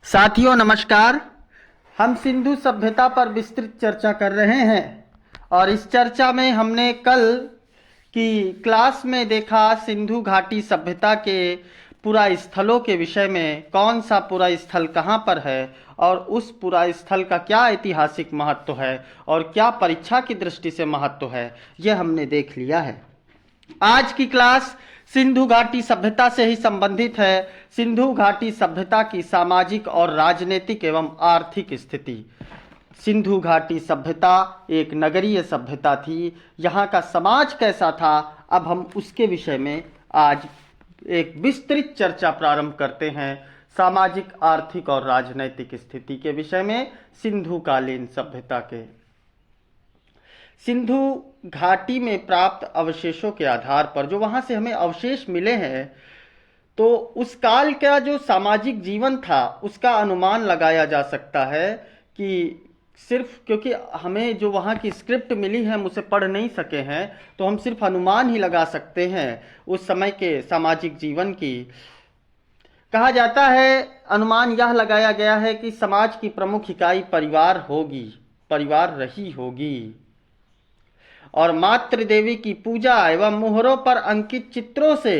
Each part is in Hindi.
साथियों नमस्कार। हम सिंधु सभ्यता पर विस्तृत चर्चा कर रहे हैं और इस चर्चा में हमने कल की क्लास में देखा सिंधु घाटी सभ्यता के पुरा स्थलों के विषय में, कौन सा पुरा स्थल कहाँ पर है और उस पुरा स्थल का क्या ऐतिहासिक महत्व है और क्या परीक्षा की दृष्टि से महत्व है, यह हमने देख लिया है। आज की क्लास सिंधु घाटी सभ्यता से ही संबंधित है। सिंधु घाटी सभ्यता की सामाजिक और राजनीतिक एवं आर्थिक स्थिति। सिंधु घाटी सभ्यता एक नगरीय सभ्यता थी। यहाँ का समाज कैसा था, अब हम उसके विषय में आज एक विस्तृत चर्चा प्रारंभ करते हैं। सामाजिक, आर्थिक और राजनैतिक स्थिति के विषय में सिंधु कालीन सभ्यता के। सिंधु घाटी में प्राप्त अवशेषों के आधार पर जो वहाँ से हमें अवशेष मिले हैं, तो उस काल का जो सामाजिक जीवन था उसका अनुमान लगाया जा सकता है कि सिर्फ क्योंकि हमें जो वहाँ की स्क्रिप्ट मिली है हम उसे पढ़ नहीं सके हैं, तो हम सिर्फ अनुमान ही लगा सकते हैं उस समय के सामाजिक जीवन की। कहा जाता है, अनुमान यह लगाया गया है कि समाज की प्रमुख इकाई परिवार होगी, परिवार रही होगी और मातृ देवी की पूजा एवं मुहरों पर अंकित चित्रों से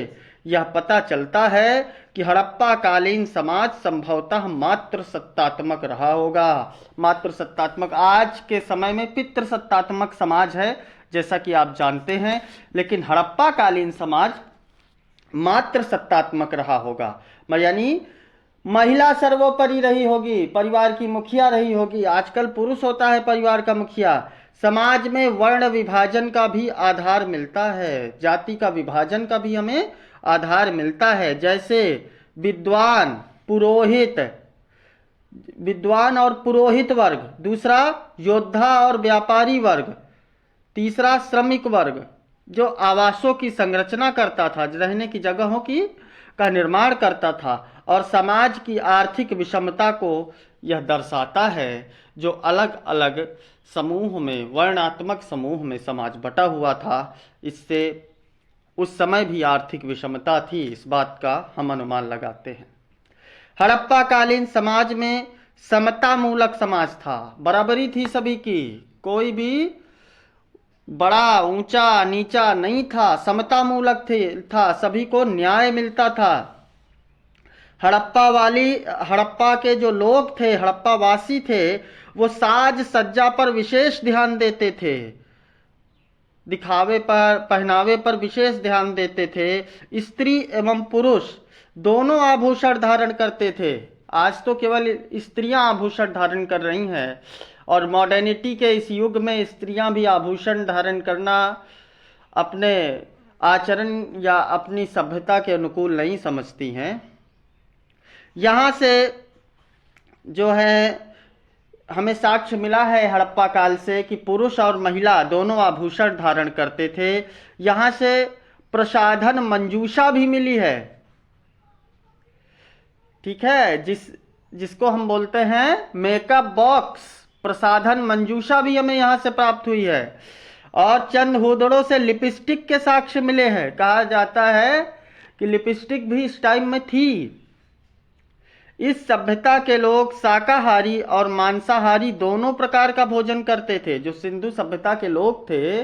यह पता चलता है कि हड़प्पा कालीन समाज संभवतः मातृ सत्तात्मक रहा होगा। मातृ सत्तात्मक, आज के समय में पितृ सत्तात्मक समाज है जैसा कि आप जानते हैं, लेकिन हड़प्पा कालीन समाज मातृ सत्तात्मक रहा होगा। यानी महिला सर्वोपरि रही होगी, परिवार की मुखिया रही होगी। आजकल पुरुष होता है परिवार का मुखिया। समाज में वर्ण विभाजन का भी आधार मिलता है, जाति का विभाजन का भी हमें आधार मिलता है। जैसे विद्वान, पुरोहित, विद्वान और पुरोहित वर्ग, दूसरा योद्धा और व्यापारी वर्ग, तीसरा श्रमिक वर्ग जो आवासों की संरचना करता था, रहने की जगहों का निर्माण करता था, और समाज की आर्थिक विषमता को यह दर्शाता है। जो अलग अलग समूह में, वर्णात्मक समूह में समाज बटा हुआ था, इससे उस समय भी आर्थिक विषमता थी, इस बात का हम अनुमान लगाते हैं। हड़प्पा कालीन समाज में समता मूलक समाज था, बराबरी थी सभी की, कोई भी बड़ा ऊंचा नीचा नहीं था, समता मूलक था, सभी को न्याय मिलता था। हड़प्पा के जो लोग थे, हड़प्पा वासी थे, वो साज सज्जा पर विशेष ध्यान देते थे, दिखावे पर, पहनावे पर विशेष ध्यान देते थे। स्त्री एवं पुरुष दोनों आभूषण धारण करते थे। आज तो केवल स्त्रियां आभूषण धारण कर रही हैं और मॉडर्निटी के इस युग में स्त्रियां भी आभूषण धारण करना अपने आचरण या अपनी सभ्यता के अनुकूल नहीं समझती हैं। यहाँ से जो है हमें साक्ष्य मिला है हड़प्पा काल से कि पुरुष और महिला दोनों आभूषण धारण करते थे। यहाँ से प्रसाधन मंजूषा भी मिली है, ठीक है, जिसको हम बोलते हैं मेकअप बॉक्स, प्रसाधन मंजूषा भी हमें यहाँ से प्राप्त हुई है। और चंद हुदड़ों से लिपस्टिक के साक्ष्य मिले हैं। कहा जाता है कि लिपस्टिक भी इस टाइम में थी। इस सभ्यता के लोग शाकाहारी और मांसाहारी दोनों प्रकार का भोजन करते थे। जो सिंधु सभ्यता के लोग थे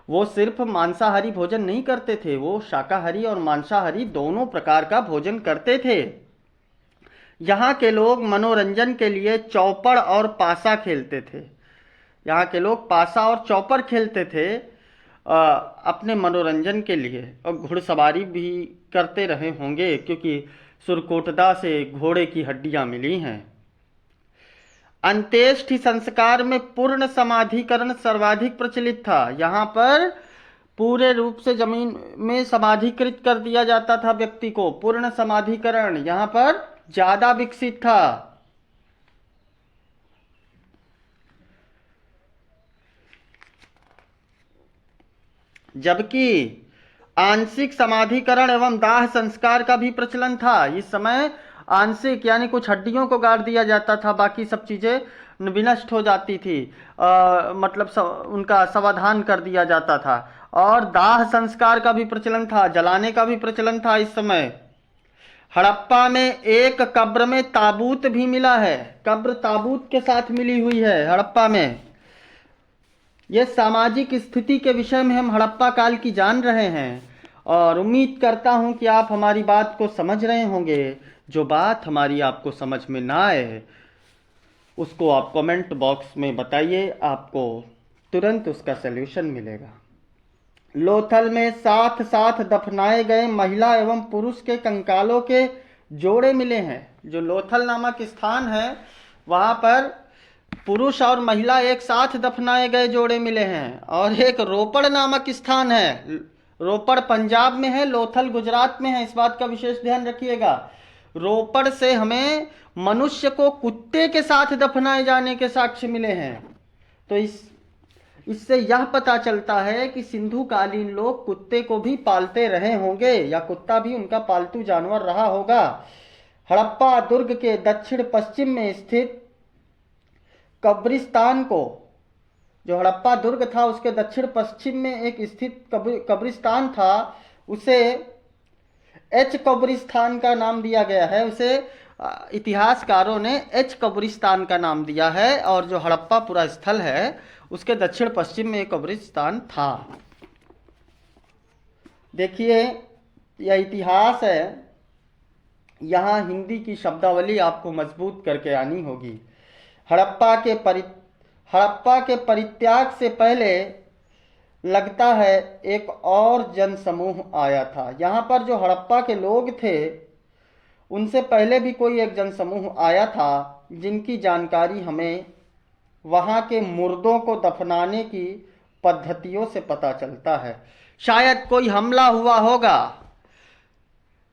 वो सिर्फ मांसाहारी भोजन नहीं करते थे, वो शाकाहारी और मांसाहारी दोनों प्रकार का भोजन करते थे। यहाँ के लोग मनोरंजन के लिए चौपड़ और पासा खेलते थे। यहाँ के लोग पासा और चौपड़ खेलते थे अपने मनोरंजन के लिए, और घुड़सवारी भी करते रहे होंगे क्योंकि सुरकोटदा से घोड़े की हड्डियां मिली हैं। अंत्येष्टि संस्कार में पूर्ण समाधिकरण सर्वाधिक प्रचलित था। यहाँ पर पूरे रूप से जमीन में समाधिकृत कर दिया जाता था व्यक्ति को। पूर्ण समाधिकरण यहाँ पर ज्यादा विकसित था। जबकि आंशिक समाधिकरण एवं दाह संस्कार का भी प्रचलन था। इस समय आंशिक यानी कुछ हड्डियों को गाड़ दिया जाता था, बाकी सब चीजें विनष्ट हो जाती थी, मतलब उनका समाधान कर दिया जाता था। और दाह संस्कार का भी प्रचलन था, जलाने का भी प्रचलन था इस समय। हड़प्पा में एक कब्र में ताबूत भी मिला है, कब्र ताबूत के साथ मिली हुई है हड़प्पा में। ये सामाजिक स्थिति के विषय में हम हड़प्पा काल की जान रहे हैं और उम्मीद करता हूं कि आप हमारी बात को समझ रहे होंगे। जो बात हमारी आपको समझ में ना आए उसको आप कमेंट बॉक्स में बताइए, आपको तुरंत उसका सलूशन मिलेगा। लोथल में साथ साथ दफनाए गए महिला एवं पुरुष के कंकालों के जोड़े मिले हैं। जो लोथल नामक स्थान है वहां पर पुरुष और महिला एक साथ दफनाए गए जोड़े मिले हैं। और एक रोपड़ नामक स्थान है, रोपड़ पंजाब में है, लोथल गुजरात में है, इस बात का विशेष ध्यान रखिएगा। रोपड़ से हमें मनुष्य को कुत्ते के साथ दफनाए जाने के साक्ष्य मिले हैं। तो इससे यह पता चलता है कि सिंधु कालीन लोग कुत्ते को भी पालते रहे होंगे या कुत्ता भी उनका पालतू जानवर रहा होगा। हड़प्पा दुर्ग के दक्षिण पश्चिम में स्थित कब्रिस्तान को, जो हड़प्पा दुर्ग था उसके दक्षिण पश्चिम में एक स्थित कब्रिस्तान था, उसे एच कब्रिस्तान का नाम दिया गया है। उसे इतिहासकारों ने एच कब्रिस्तान का नाम दिया है। और जो हड़प्पा पूरा स्थल है उसके दक्षिण पश्चिम में एक कब्रिस्तान था। देखिए यह इतिहास है, यहाँ हिंदी की शब्दावली आपको मजबूत करके आनी होगी। हड़प्पा के परित्याग से पहले लगता है एक और जनसमूह आया था। यहाँ पर जो हड़प्पा के लोग थे उनसे पहले भी कोई एक जनसमूह आया था जिनकी जानकारी हमें वहाँ के मुर्दों को दफनाने की पद्धतियों से पता चलता है। शायद कोई हमला हुआ होगा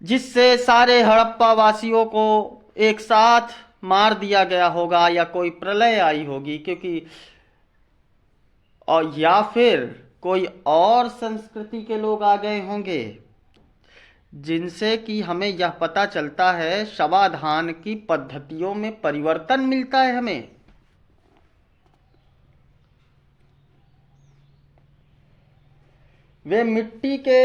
जिससे सारे हड़प्पा वासियों को एक साथ मार दिया गया होगा, या कोई प्रलय आई होगी क्योंकि, और या फिर कोई और संस्कृति के लोग आ गए होंगे जिनसे कि हमें यह पता चलता है शवाधान की पद्धतियों में परिवर्तन मिलता है हमें। वे मिट्टी के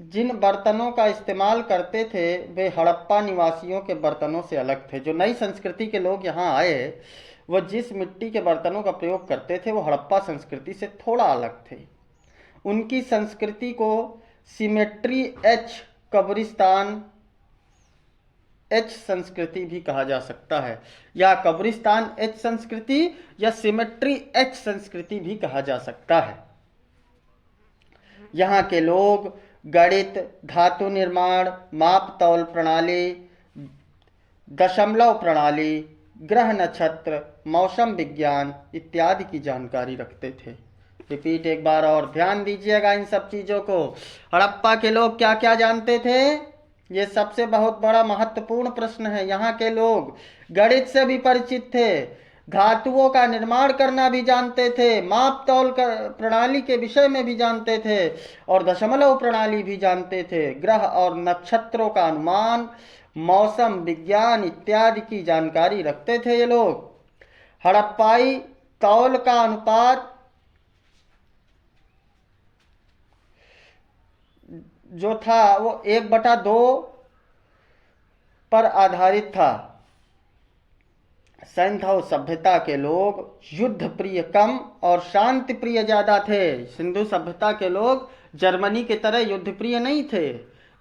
जिन बर्तनों का इस्तेमाल करते थे वे हड़प्पा निवासियों के बर्तनों से अलग थे। जो नई संस्कृति के लोग यहाँ आए वो जिस मिट्टी के बर्तनों का प्रयोग करते थे वो हड़प्पा संस्कृति से थोड़ा अलग थे। उनकी संस्कृति को सिमेट्री एच कब्रिस्तान एच संस्कृति भी कहा जा सकता है, या कब्रिस्तान एच संस्कृति या सिमेट्री एच संस्कृति भी कहा जा सकता है। यहाँ के लोग गणित, धातु निर्माण, माप तौल प्रणाली, दशमलव प्रणाली, ग्रह नक्षत्र, मौसम विज्ञान इत्यादि की जानकारी रखते थे। रिपीट एक बार और ध्यान दीजिएगा इन सब चीजों को। हड़प्पा के लोग क्या क्या जानते थे, ये सबसे बहुत बड़ा महत्वपूर्ण प्रश्न है। यहाँ के लोग गणित से भी परिचित थे, धातुओं का निर्माण करना भी जानते थे, माप तौल प्रणाली के विषय में भी जानते थे और दशमलव प्रणाली भी जानते थे। ग्रह और नक्षत्रों का अनुमान, मौसम विज्ञान इत्यादि की जानकारी रखते थे ये लोग। हड़प्पाई तौल का अनुपात जो था वो 1/2 पर आधारित था। सैंधव सभ्यता के लोग युद्ध प्रिय कम और शांति प्रिय ज्यादा थे। सिंधु सभ्यता के लोग जर्मनी की तरह युद्ध प्रिय नहीं थे,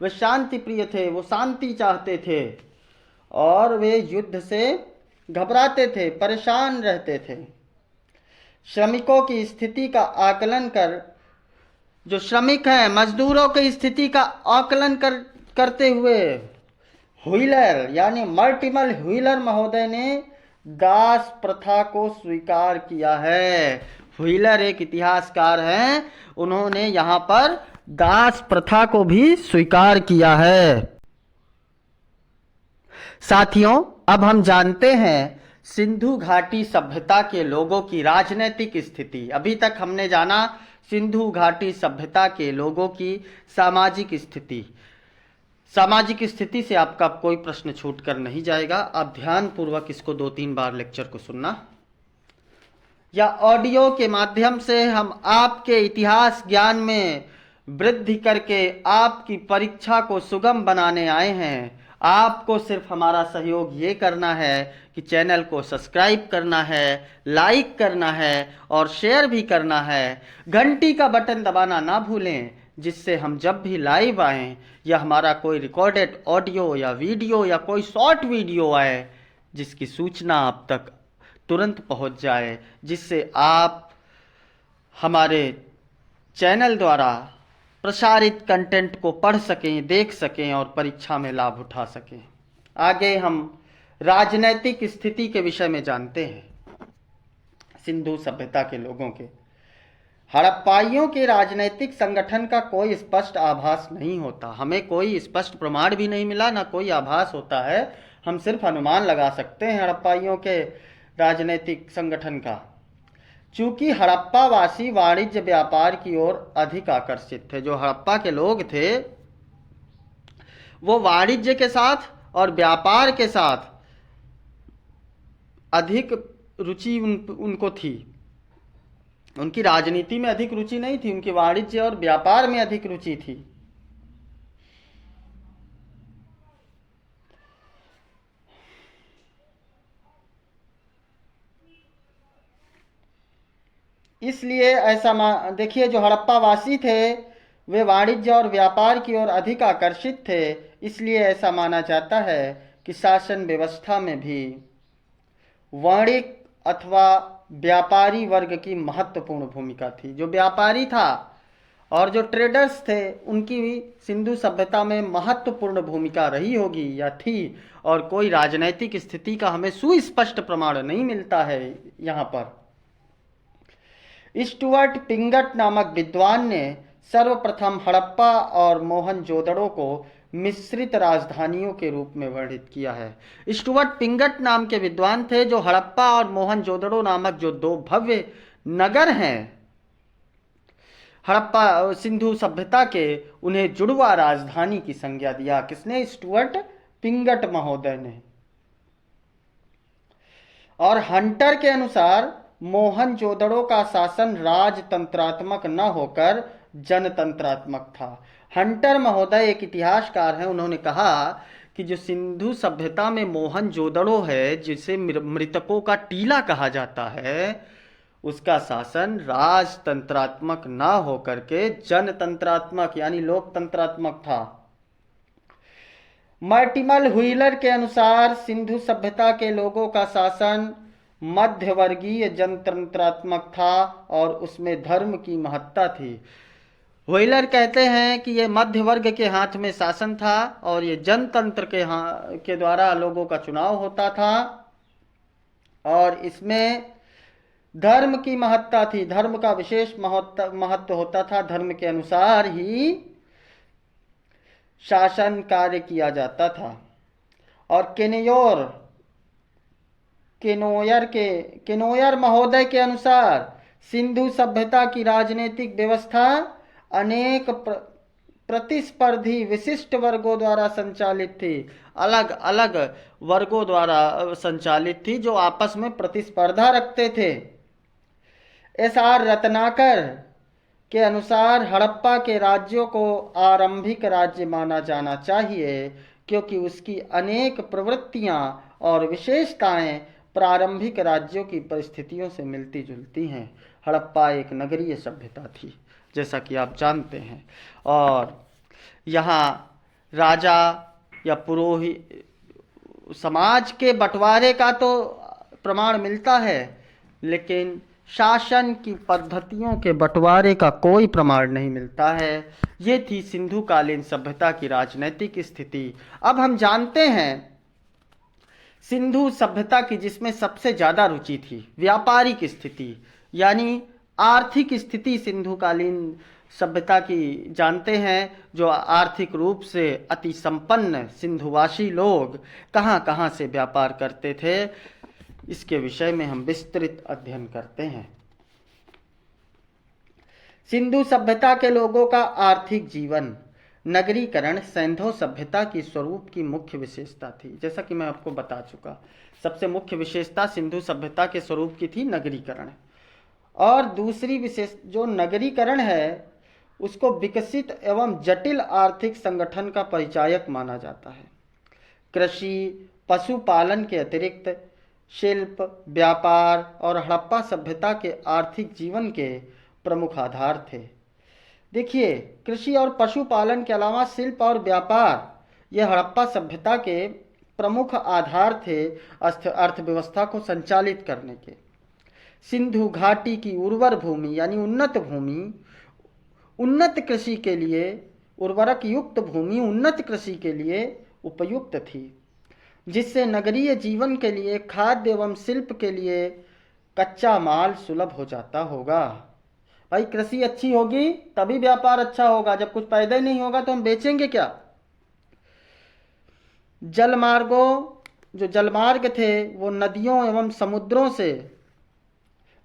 वे शांति प्रिय थे, वो शांति चाहते थे और वे युद्ध से घबराते थे, परेशान रहते थे। श्रमिकों की स्थिति का आकलन कर, जो श्रमिक हैं मजदूरों की स्थिति का आकलन करते हुए हुइलर यानी मर्टिमल हुइलर महोदय ने दास प्रथा को स्वीकार किया है। हुइलर एक इतिहासकार हैं, उन्होंने यहाँ पर दास प्रथा को भी स्वीकार किया है। साथियों, अब हम जानते हैं सिंधु घाटी सभ्यता के लोगों की राजनीतिक स्थिति। अभी तक हमने जाना सिंधु घाटी सभ्यता के लोगों की सामाजिक स्थिति। सामाजिक स्थिति से आपका कोई प्रश्न छूट कर नहीं जाएगा। आप ध्यान पूर्वक इसको 2-3 बार लेक्चर को सुनना, या ऑडियो के माध्यम से हम आपके इतिहास ज्ञान में वृद्धि करके आपकी परीक्षा को सुगम बनाने आए हैं। आपको सिर्फ हमारा सहयोग ये करना है कि चैनल को सब्सक्राइब करना है, लाइक करना है और शेयर भी करना है। घंटी का बटन दबाना ना भूलें, जिससे हम जब भी लाइव आएँ या हमारा कोई रिकॉर्डेड ऑडियो या वीडियो या कोई शॉर्ट वीडियो आए, जिसकी सूचना आप तक तुरंत पहुंच जाए, जिससे आप हमारे चैनल द्वारा प्रसारित कंटेंट को पढ़ सकें, देख सकें और परीक्षा में लाभ उठा सकें। आगे हम राजनैतिक स्थिति के विषय में जानते हैं। सिंधु सभ्यता के लोगों के हड़प्पाइयों के राजनैतिक संगठन का कोई स्पष्ट आभास नहीं होता। हमें कोई स्पष्ट प्रमाण भी नहीं मिला, ना कोई आभास होता है। हम सिर्फ अनुमान लगा सकते हैं हड़प्पाइयों के राजनैतिक संगठन का। चूंकि हड़प्पावासी वाणिज्य व्यापार की ओर अधिक आकर्षित थे। जो हड़प्पा के लोग थे वो वाणिज्य के साथ और व्यापार के साथ अधिक रुचि उनको थी। उनकी राजनीति में अधिक रुचि नहीं थी, उनकी वाणिज्य और व्यापार में अधिक रुचि थी। इसलिए ऐसा देखिए, जो हड़प्पावासी थे वे वाणिज्य और व्यापार की ओर अधिक आकर्षित थे। इसलिए ऐसा माना जाता है कि शासन व्यवस्था में भी वाणिक अथवा व्यापारी वर्ग की महत्वपूर्ण भूमिका थी। जो व्यापारी था और जो ट्रेडर्स थे उनकी भी सिंधु सभ्यता में महत्वपूर्ण भूमिका रही होगी या थी। और कोई राजनैतिक स्थिति का हमें सुस्पष्ट प्रमाण नहीं मिलता है यहाँ पर। स्टुअर्ट पिंगट नामक विद्वान ने सर्वप्रथम हड़प्पा और मोहनजोदड़ो को मिश्रित राजधानियों के रूप में वर्णित किया है। स्टुअर्ट पिंगट नाम के विद्वान थे जो हड़प्पा और मोहनजोदड़ो नामक जो दो भव्य नगर हैं हड़प्पा सिंधु सभ्यता के, उन्हें जुड़वा राजधानी की संज्ञा दिया। किसने? स्टुअर्ट पिंगट महोदय ने। और हंटर के अनुसार मोहनजोदड़ो का शासन राजतंत्रात्मक न होकर जनतंत्रात्मक था। हंटर महोदय एक इतिहासकार हैं। उन्होंने कहा कि जो सिंधु सभ्यता में मोहनजोदड़ो है, जिसे मृतकों का टीला कहा जाता है, उसका शासन राजतंत्रात्मक न होकर के जनतंत्रात्मक यानी लोकतंत्रात्मक था। मर्टिमल व्हीलर के अनुसार सिंधु सभ्यता के लोगों का शासन मध्यवर्गीय जनतंत्रात्मक था और उसमें धर्म की महत्ता थी। व्हीलर कहते हैं कि ये मध्य वर्ग के हाथ में शासन था और ये जनतंत्र के द्वारा लोगों का चुनाव होता था और इसमें धर्म की महत्ता थी। धर्म का विशेष महत्व होता था। धर्म के अनुसार ही शासन कार्य किया जाता था। और केनोयर महोदय के अनुसार सिंधु सभ्यता की राजनीतिक व्यवस्था अनेक प्रतिस्पर्धी विशिष्ट वर्गों द्वारा संचालित थी। अलग अलग वर्गों द्वारा संचालित थी जो आपस में प्रतिस्पर्धा रखते थे। एस.आर. रत्नाकर के अनुसार हड़प्पा के राज्यों को आरंभिक राज्य माना जाना चाहिए क्योंकि उसकी अनेक प्रवृत्तियां और विशेषताएं प्रारंभिक राज्यों की परिस्थितियों से मिलती जुलती हैं। हड़प्पा एक नगरीय सभ्यता थी, जैसा कि आप जानते हैं, और यहाँ राजा या पुरोहित समाज के बंटवारे का तो प्रमाण मिलता है, लेकिन शासन की पद्धतियों के बंटवारे का कोई प्रमाण नहीं मिलता है। ये थी सिंधु कालीन सभ्यता की राजनैतिक स्थिति। अब हम जानते हैं सिंधु सभ्यता की जिसमें सबसे ज़्यादा रुचि थी व्यापारिक स्थिति यानी आर्थिक स्थिति सिंधु कालीन सभ्यता की जानते हैं। जो आर्थिक रूप से अति संपन्न सिंधुवासी लोग कहाँ कहाँ से व्यापार करते थे, इसके विषय में हम विस्तृत अध्ययन करते हैं। सिंधु सभ्यता के लोगों का आर्थिक जीवन। नगरीकरण सिंधु सभ्यता की स्वरूप की मुख्य विशेषता थी। जैसा कि मैं आपको बता चुका, सबसे मुख्य विशेषता सिंधु सभ्यता के स्वरूप की थी नगरीकरण। और दूसरी विशेष जो नगरीकरण है उसको विकसित एवं जटिल आर्थिक संगठन का परिचायक माना जाता है। कृषि, पशुपालन के अतिरिक्त शिल्प, व्यापार और हड़प्पा सभ्यता के आर्थिक जीवन के प्रमुख आधार थे। देखिए, कृषि और पशुपालन के अलावा शिल्प और व्यापार ये हड़प्पा सभ्यता के प्रमुख आधार थे अर्थव्यवस्था को संचालित करने के। सिंधु घाटी की उर्वर भूमि यानी उन्नत भूमि उन्नत कृषि के लिए, उर्वरक युक्त भूमि उन्नत कृषि के लिए उपयुक्त थी, जिससे नगरीय जीवन के लिए, खाद्य एवं शिल्प के लिए कच्चा माल सुलभ हो जाता होगा। भाई कृषि अच्छी होगी तभी व्यापार अच्छा होगा, जब कुछ पैदा ही नहीं होगा तो हम बेचेंगे क्या। जलमार्गों, जो जलमार्ग थे वो नदियों एवं समुद्रों से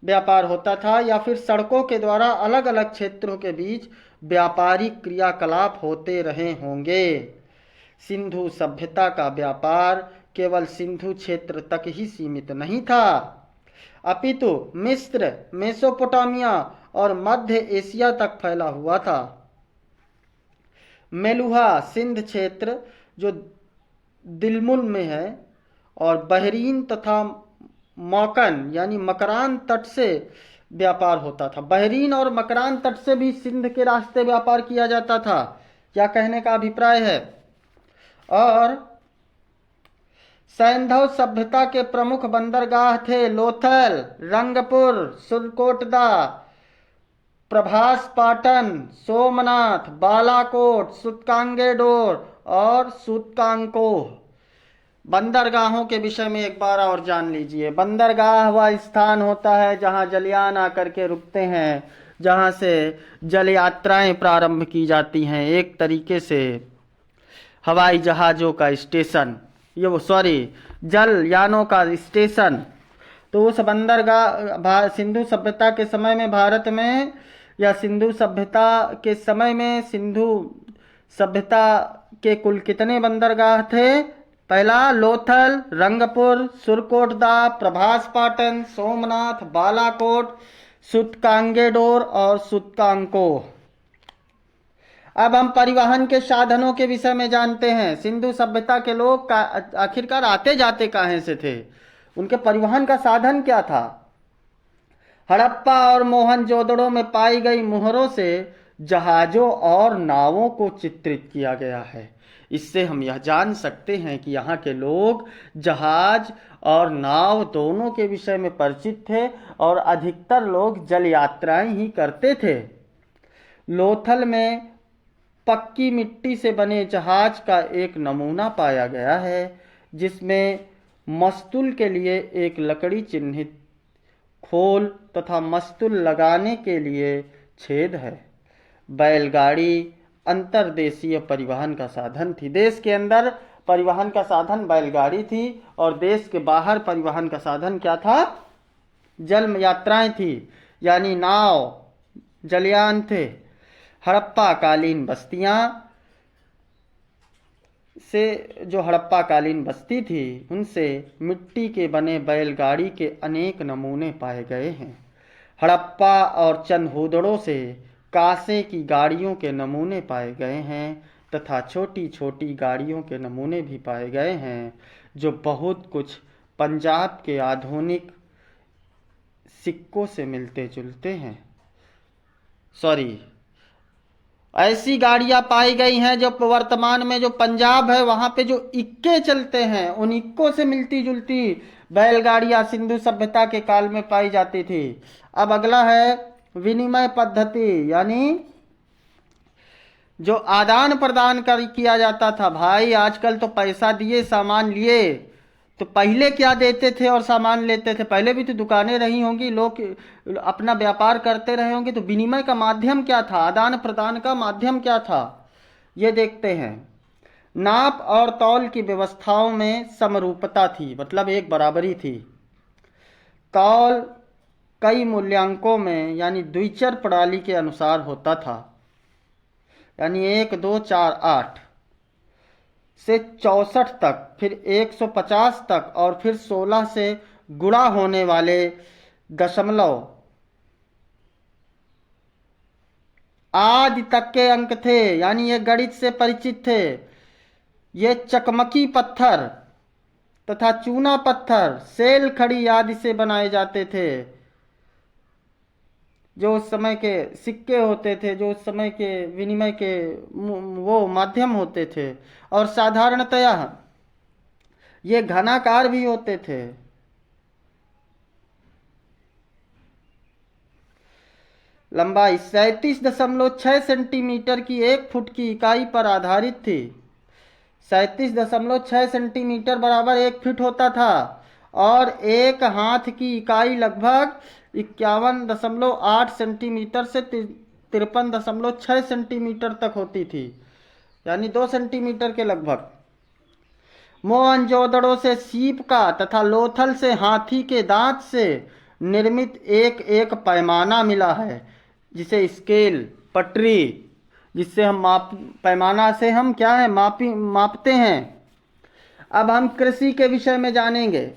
व्यापार होता था या फिर सड़कों के द्वारा अलग अलग क्षेत्रों के बीच व्यापारिक क्रियाकलाप होते रहे होंगे। सिंधु सभ्यता का व्यापार केवल सिंधु क्षेत्र तक ही सीमित नहीं था, अपितु मिस्र, मेसोपोटामिया और मध्य एशिया तक फैला हुआ था। मेलुहा सिंध क्षेत्र जो दिलमुल में है और बहरीन तथा मौकन यानी मकरान तट से व्यापार होता था। बहरीन और मकरान तट से भी सिंध के रास्ते व्यापार किया जाता था, क्या कहने का अभिप्राय है। और सैंधव सभ्यता के प्रमुख बंदरगाह थे लोथल, रंगपुर, सुरकोटदा, प्रभास पाटन, सोमनाथ, बालाकोट, सुतकांगेडोर और सुतकांकोह। बंदरगाहों के विषय में एक बार और जान लीजिए। बंदरगाह वह स्थान होता है जहां जलयान आकर के रुकते हैं, जहां से जल यात्राएं प्रारंभ की जाती हैं, एक तरीके से हवाई जहाज़ों का स्टेशन, जल यानों का स्टेशन। तो उस बंदरगाह सिंधु सभ्यता के समय में भारत में, या सिंधु सभ्यता के समय में सिंधु सभ्यता के कुल कितने बंदरगाह थे। पहला लोथल, रंगपुर, सुरकोटदा, प्रभास पाटन, सोमनाथ, बालाकोट, सुतकांगेडोर और सुतकांकोह। अब हम परिवहन के साधनों के विषय में जानते हैं। सिंधु सभ्यता के लोग आखिरकार आते जाते कहां से थे, उनके परिवहन का साधन क्या था। हड़प्पा और मोहनजोदड़ो में पाई गई मुहरों से जहाजों और नावों को चित्रित किया गया है। इससे हम यह जान सकते हैं कि यहाँ के लोग जहाज और नाव दोनों के विषय में परिचित थे और अधिकतर लोग जल यात्राएं ही करते थे। लोथल में पक्की मिट्टी से बने जहाज का एक नमूना पाया गया है, जिसमें मस्तूल के लिए एक लकड़ी चिन्हित खोल तथा मस्तूल लगाने के लिए छेद है। बैलगाड़ी अंतर्देशीय परिवहन का साधन थी। देश के अंदर परिवहन का साधन बैलगाड़ी थी और देश के बाहर परिवहन का साधन क्या था, जल यात्राएं थी, यानी नाव, जलयान थे। हड़प्पा कालीन बस्तियां से, जो हड़प्पा कालीन बस्ती थी, उनसे मिट्टी के बने बैलगाड़ी के अनेक नमूने पाए गए हैं। हड़प्पा और चंदहुदड़ों से कांसे की गाड़ियों के नमूने पाए गए हैं तथा छोटी छोटी गाड़ियों के नमूने भी पाए गए हैं, जो बहुत कुछ पंजाब के आधुनिक सिक्कों से मिलते जुलते हैं। ऐसी गाड़ियां पाई गई हैं जो वर्तमान में जो पंजाब है वहां पे जो इक्के चलते हैं, उन इक्कों से मिलती जुलती बैलगाड़ियां सिंधु सभ्यता के काल में पाई जाती थी। अब अगला है विनिमय पद्धति, यानी जो आदान प्रदान किया जाता था। भाई आजकल तो पैसा दिए सामान लिए, तो पहले क्या देते थे और सामान लेते थे। पहले भी तो दुकानें रही होंगी, लोग अपना व्यापार करते रहे होंगे, तो विनिमय का माध्यम क्या था, आदान प्रदान का माध्यम क्या था, ये देखते हैं। नाप और तौल की व्यवस्थाओं में समरूपता थी, मतलब एक बराबरी थी। तौल कई मूल्यांकों में यानी द्विचर प्रणाली के अनुसार होता था, यानी 1, 2, 4, 8 से 64 तक, फिर 150 तक और फिर 16 से गुणा होने वाले दशमलव आदि तक के अंक थे, यानी ये गणित से परिचित थे। ये चकमकी पत्थर तथा चूना पत्थर, सेल खड़ी आदि से बनाए जाते थे। जो उस समय के सिक्के होते थे, जो उस समय के विनिमय के वो माध्यम होते थे, और साधारणतया ये घनाकार भी होते थे। लंबाई 37.6 सेंटीमीटर की 1 फुट की इकाई पर आधारित थी। 37.6 सेंटीमीटर बराबर 1 फीट होता था, और एक हाथ की इकाई लगभग 51.8 सेंटीमीटर से 53.6 सेंटीमीटर तक होती थी, यानी 2 सेंटीमीटर के लगभग। मोहनजोदड़ो से सीप का तथा लोथल से हाथी के दांत से निर्मित एक एक पैमाना मिला है, जिसे स्केल, पटरी, जिससे हम पैमाना से हम क्या है मापते हैं। अब हम कृषि के विषय में जानेंगे।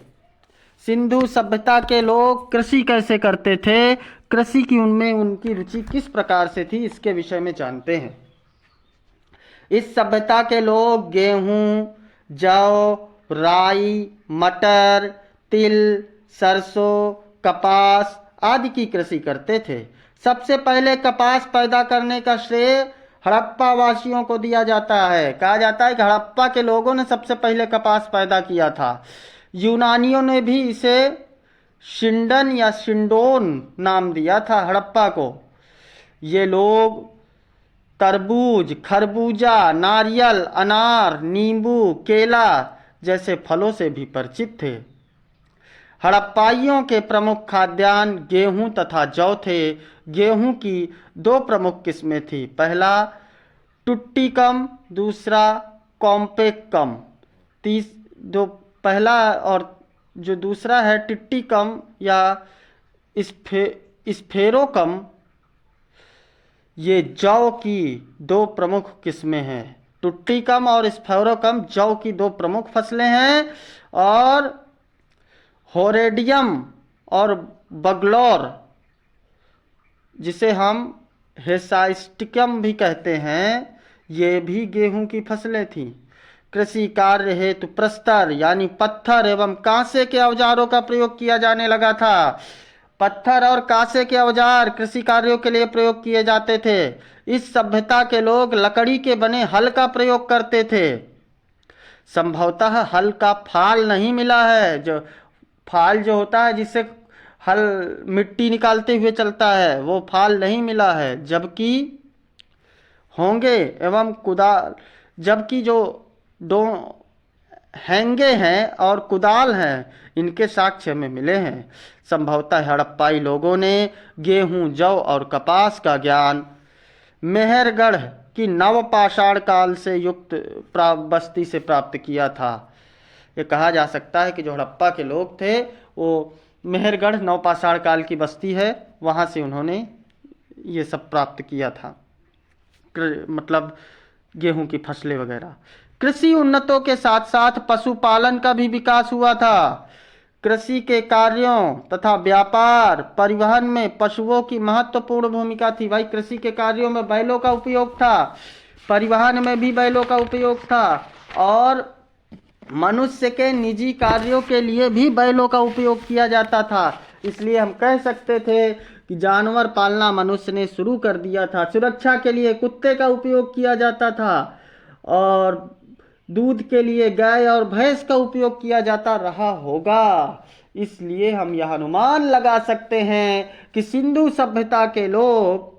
सिंधु सभ्यता के लोग कृषि कैसे करते थे, कृषि की उनमें उनकी रुचि किस प्रकार से थी, इसके विषय में जानते हैं। इस सभ्यता के लोग गेहूं, जौ, राई, मटर, तिल, सरसों, कपास आदि की कृषि करते थे। सबसे पहले कपास पैदा करने का श्रेय हड़प्पा वासियों को दिया जाता है। कहा जाता है कि हड़प्पा के लोगों ने सबसे पहले कपास पैदा किया था। यूनानियों ने भी इसे शिंडन या शिंडोन नाम दिया था हड़प्पा को। ये लोग तरबूज, खरबूजा, नारियल, अनार, नींबू, केला जैसे फलों से भी परिचित थे। हड़प्पाइयों के प्रमुख खाद्यान्न गेहूं तथा जौ थे। गेहूं की 2 प्रमुख किस्में थी, पहला टुट्टिकम, दूसरा कॉम्पेक्कम। जो पहला और जो दूसरा है टिट्टिकम या स्फेरोकम, ये जौ की 2 प्रमुख किस्में हैं। टुट्टिकम और स्फेरोकम जौ की 2 प्रमुख फसलें हैं, और होरेडियम और बगलौर, जिसे हम हेसाइस्टिकम भी कहते हैं, ये भी गेहूं की फसलें थीं। कृषि कार्य हेतु प्रस्तर यानी पत्थर एवं कांसे के औजारों का प्रयोग किया जाने लगा था। पत्थर और कांसे के औजार कृषि कार्यों के लिए प्रयोग किए जाते थे। इस सभ्यता के लोग लकड़ी के बने हल का प्रयोग करते थे। संभवतः हल का फाल नहीं मिला है, जो फाल जो होता है जिससे हल मिट्टी निकालते हुए चलता है, वो फाल नहीं मिला है। जबकि होंगे एवं कुदाल, जबकि जो 2 हैंगे हैं और कुदाल हैं, इनके साक्ष्य में मिले हैं। संभवतः हड़प्पाई लोगों ने गेहूं, जौ और कपास का ज्ञान मेहरगढ़ की नवपाषाण काल से युक्त बस्ती से प्राप्त किया था। ये कहा जा सकता है कि जो हड़प्पा के लोग थे वो मेहरगढ़ नवपाषाण काल की बस्ती है, वहाँ से उन्होंने ये सब प्राप्त किया था, मतलब गेहूं की फसलें वगैरह। कृषि उन्नतों के साथ साथ पशुपालन का भी विकास हुआ था। कृषि के कार्यों तथा व्यापार, परिवहन में पशुओं की महत्वपूर्ण भूमिका थी। भाई कृषि के कार्यों में बैलों का उपयोग था, परिवहन में भी बैलों का उपयोग था, और मनुष्य के निजी कार्यों के लिए भी बैलों का उपयोग किया जाता था। इसलिए हम कह सकते थे कि जानवर पालना मनुष्य ने शुरू कर दिया था। सुरक्षा के लिए कुत्ते का उपयोग किया जाता था, और दूध के लिए गाय और भैंस का उपयोग किया जाता रहा होगा। इसलिए हम यह अनुमान लगा सकते हैं कि सिंधु सभ्यता के लोग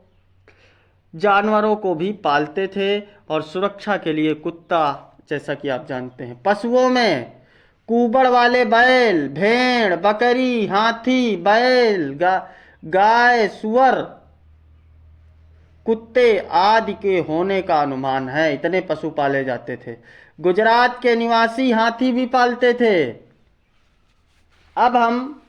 जानवरों को भी पालते थे, और सुरक्षा के लिए कुत्ता, जैसा कि आप जानते हैं। पशुओं में कुबड़ वाले बैल, भेड़, बकरी, हाथी, बैल, गाय, सुअर, कुत्ते आदि के होने का अनुमान है। इतने पशु पाले जाते थे। गुजरात के निवासी हाथी भी पालते थे। अब हम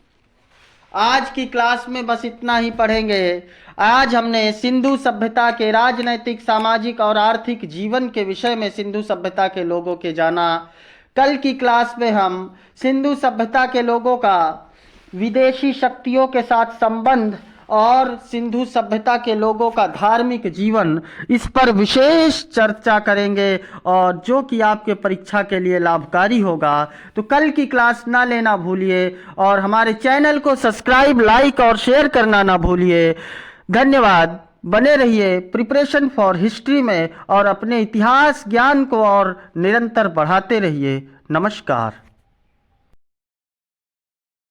आज की क्लास में बस इतना ही पढ़ेंगे। आज हमने सिंधु सभ्यता के राजनैतिक, सामाजिक और आर्थिक जीवन के विषय में सिंधु सभ्यता के लोगों के जाना। कल की क्लास में हम सिंधु सभ्यता के लोगों का विदेशी शक्तियों के साथ संबंध और सिंधु सभ्यता के लोगों का धार्मिक जीवन, इस पर विशेष चर्चा करेंगे और जो कि आपके परीक्षा के लिए लाभकारी होगा। तो कल की क्लास ना लेना भूलिए और हमारे चैनल को सब्सक्राइब, लाइक और शेयर करना ना भूलिए। धन्यवाद। बने रहिए प्रिपरेशन फॉर हिस्ट्री में और अपने इतिहास ज्ञान को और निरंतर बढ़ाते रहिए। नमस्कार।